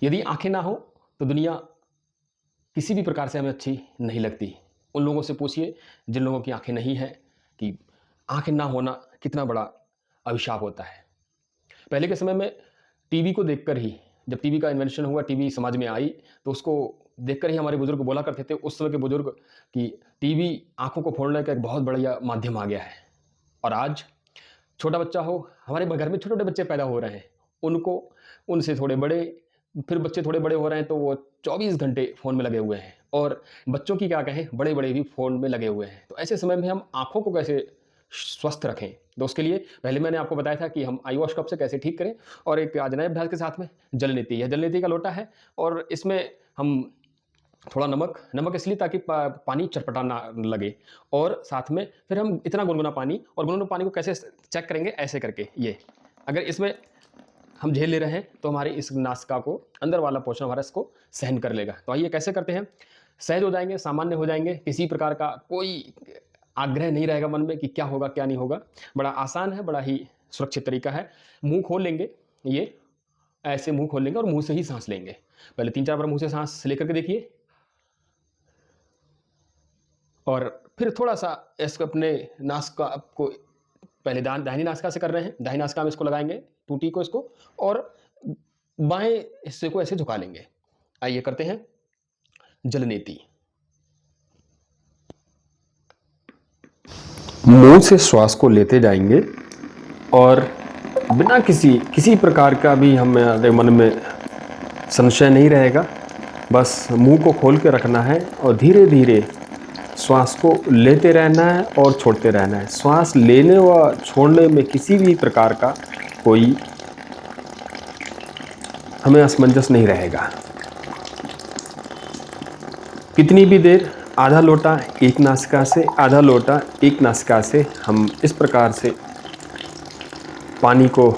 यदि आँखें ना हो तो दुनिया किसी भी प्रकार से हमें अच्छी नहीं लगती। उन लोगों से पूछिए जिन लोगों की आँखें नहीं हैं कि आँखें ना होना कितना बड़ा अभिशाप होता है। पहले के समय में टीवी को देखकर ही, जब टीवी का इन्वेंशन हुआ, टीवी समाज में आई, तो उसको देखकर ही हमारे बुजुर्ग बोला करते थे, उस समय के बुजुर्ग, कि टीवी आँखों को फोड़ने का एक बहुत बढ़िया माध्यम आ गया है। और आज छोटा बच्चा हो, हमारे घर में छोटे-छोटे बच्चे पैदा हो रहे हैं, उनको, उनसे थोड़े बड़े, फिर बच्चे थोड़े बड़े हो रहे हैं तो वो 24 घंटे फ़ोन में लगे हुए हैं, और बच्चों की क्या कहें, बड़े-बड़े भी फ़ोन में लगे हुए हैं। तो ऐसे समय में हम आँखों को कैसे स्वस्थ रखें? तो उसके लिए पहले मैंने आपको बताया था कि हम आई वॉश कप से कैसे ठीक करें, और एक आज नए अभ्यास के साथ में जल नीति। यह जल नीति का लोटा है, और इसमें हम थोड़ा नमक, नमक इसलिए ताकि पानी चटपटा ना लगे, और साथ में फिर हम इतना गुनगुना पानी, और गुनगुना पानी को कैसे चेक करेंगे, ऐसे करके, ये अगर इसमें हम झेल ले रहे हैं तो हमारी इस नासिका को, अंदर वाला पोर्शन हमारा इसको सहन कर लेगा। तो आइए कैसे करते हैं, सहज हो जाएंगे, सामान्य हो जाएंगे, किसी प्रकार का कोई आग्रह नहीं रहेगा मन में कि क्या होगा क्या नहीं होगा। बड़ा आसान है, बड़ा ही सुरक्षित तरीका है। मुंह खोल लेंगे, ये ऐसे मुंह खोल लेंगे और मुंह से ही सांस लेंगे। पहले 3-4 बार मुंह से सांस लेकर के देखिए, और फिर थोड़ा-सा इसको अपने नासिका को, पहले दाहिनी नासिका से कर रहे हैं, दाहिनी नासिका में इसको लगाएँगे, टूटी को इसको, और बाएँ हिस्से को ऐसे झुका लेंगे। आइए करते हैं जल नीति। मुँह से श्वास को लेते जाएँगे, और बिना किसी प्रकार का भी हमारे मन में संशय नहीं रहेगा। बस मुँह को खोल के रखना है और धीरे-धीरे श्वास को लेते रहना है और छोड़ते रहना है। श्वास लेने व छोड़ने में किसी भी प्रकार का कोई हमें असमंजस नहीं रहेगा। कितनी भी देर, आधा लोटा एक नासिका से, आधा लोटा एक नासिका से, हम इस प्रकार से पानी को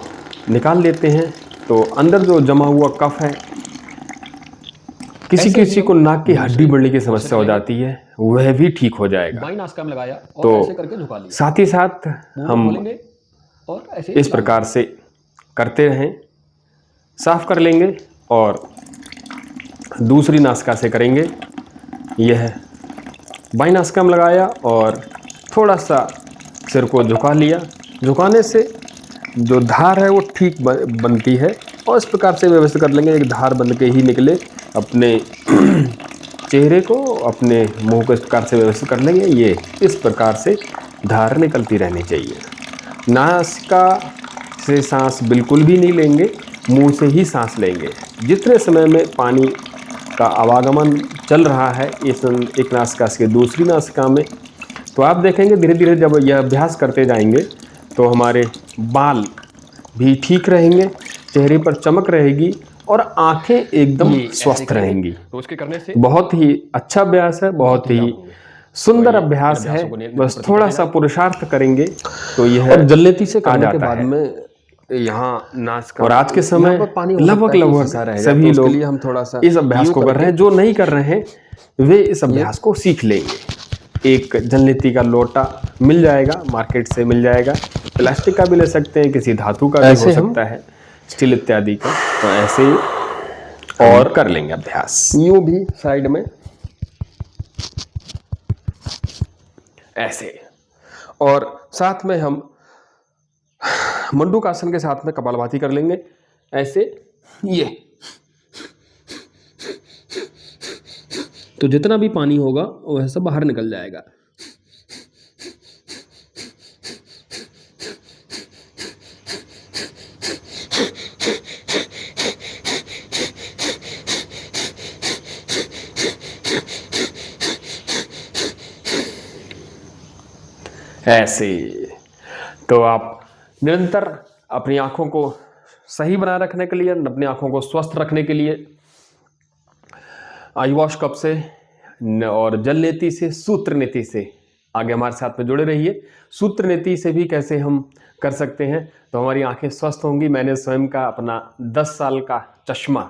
निकाल लेते हैं, तो अंदर जो जमा हुआ कफ है, किसी को नाक की हड्डी बढ़ने की समस्या हो जाती है, वह भी ठीक हो जाएगा। बाईं नासिका में लगाया और तो ऐसे करके झुका लिया। साथ ही साथ हम और ऐसे इस प्रकार से करते रहें, साफ कर लेंगे और दूसरी नासिका से करेंगे। यह बाईं नासिका में लगाया और थोड़ा सा सिर को झुका लिया। झुकाने से जो धार है वो ठीक बनती है, और इस प्रकार से व्यवस्थित कर लेंगे, एक धार बन के ही निकले। अपने चेहरे को, अपने मुंह को इस प्रकार से व्यवस्थित कर लेंगे। ये इस प्रकार से धार निकलती रहनी चाहिए। नासिका से सांस बिल्कुल भी नहीं लेंगे, मुंह से ही सांस लेंगे। जितने समय में पानी का आवागमन चल रहा है इस एक नासिका से दूसरी नासिका में, तो आप देखेंगे धीरे धीरे जब यह अभ्यास करते जाएंगे तो हमारे बाल भी ठीक रहेंगे, चेहरे पर चमक रहेगी और आंखें एकदम स्वस्थ रहेंगी। तो उसके करने से बहुत ही अच्छा अभ्यास है, बहुत ही सुंदर अभ्यास है। बस थोड़ा सा पुरुषार्थ करेंगे तो यह जलनेती से करने के बाद में यहाँ नासिका, और आज के समय लगभग सभी लोग हम थोड़ा सा इस अभ्यास को कर रहे हैं। जो नहीं कर रहे हैं वे इस अभ्यास को सीख लेंगे। एक जलनेती का लोटा मिल जाएगा, मार्केट से मिल जाएगा, प्लास्टिक का भी ले सकते हैं, किसी धातु का भी हो सकता है, स्टील इत्यादि का। तो ऐसे ही और कर लेंगे अभ्यास, यूं भी साइड में ऐसे, और साथ में हम मंडूकासन के साथ में कपालभाति कर लेंगे ऐसे। ये तो जितना भी पानी होगा वह सब बाहर निकल जाएगा। ऐसे तो आप निरंतर अपनी आंखों को सही बनाए रखने के लिए, अपनी आंखों को स्वस्थ रखने के लिए आई वॉश कप से और जल नीति से, सूत्र नीति से आगे हमारे साथ में जुड़े रहिए। सूत्र नीति से भी कैसे हम कर सकते हैं तो हमारी आंखें स्वस्थ होंगी। मैंने स्वयं का अपना 10 साल का चश्मा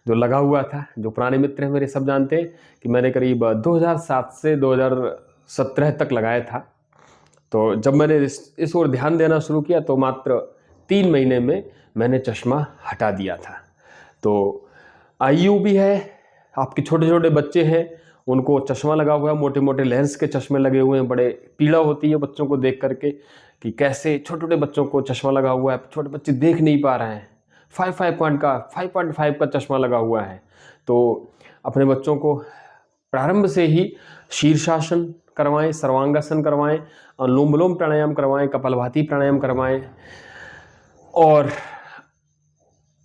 जो लगा हुआ था, जो पुराने मित्र हैं मेरे सब जानते हैं कि मैंने करीब 2007 से 2017 तक लगाया था। तो जब मैंने इस ओर ध्यान देना शुरू किया तो मात्र 3 महीने में मैंने चश्मा हटा दिया था। तो आयु भी है, आपके छोटे छोटे बच्चे हैं उनको चश्मा लगा हुआ है, मोटे मोटे लेंस के चश्मे लगे हुए हैं, बड़े पीड़ा होती है बच्चों को देख करके कि कैसे छोटे छोटे बच्चों को चश्मा लगा हुआ है, छोटे बच्चे देख नहीं पा रहे हैं, 5.5 का चश्मा लगा हुआ है। तो अपने बच्चों को प्रारंभ से ही शीर्षासन करवाएं, सर्वांगासन करवाएं, अनुलोम विलोम प्राणायाम करवाएं, कपालभाति प्राणायाम करवाएं, और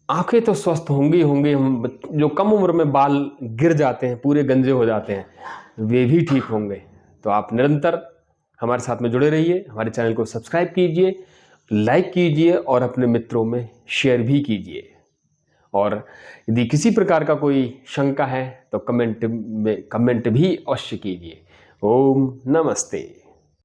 आंखें तो स्वस्थ होंगी होंगी। हम जो कम उम्र में बाल गिर जाते हैं, पूरे गंजे हो जाते हैं, वे भी ठीक होंगे। तो आप निरंतर हमारे साथ में जुड़े रहिए, हमारे चैनल को सब्सक्राइब कीजिए, लाइक कीजिए और अपने मित्रों में शेयर भी कीजिए। और यदि किसी प्रकार का कोई शंका है तो कमेंट भी अवश्य कीजिए। ओम नमस्ते।